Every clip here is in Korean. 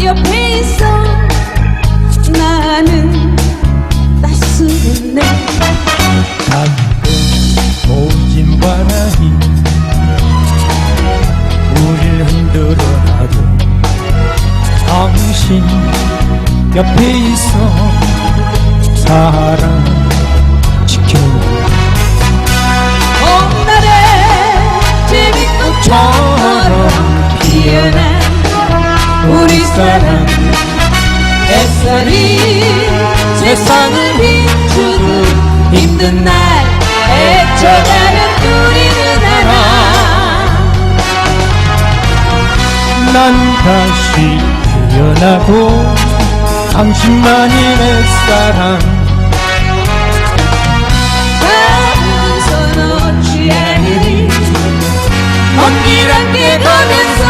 옆에 있어 나는 따스했네. 가끔 모진 바람이 우릴 흔들어놔도 당신 옆에 있어 사랑 지켜줘. 봄날에 제비꽃처럼 피어난 우리 사랑 햇살이 세상을 비추듯 힘든 날 헤쳐가는 우리는 하나. 난 다시 태어나도 당신만이 내 사랑. 작은 손 놓지 않으리 먼 길 함께 가면서.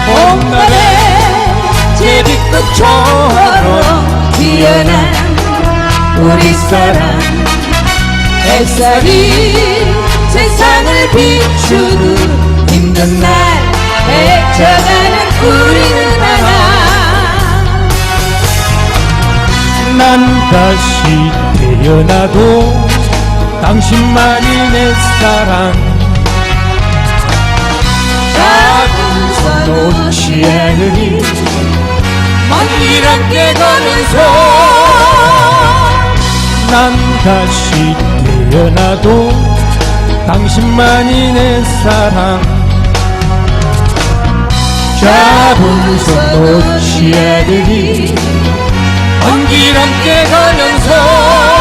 봄날에 제비꽃처럼 피어난 우리 사랑 햇살이 세상을 비추듯 힘든 날 헤쳐가는 우리는 하나. 난 다시 태어나도 당신만이 내 사랑. 작은 손 놓지 않으리 먼 길 함께 가면서. 난 다시 태어나도 당신만이 내 사랑. 작은 손 놓지 않으리 먼 길 함께 가면서.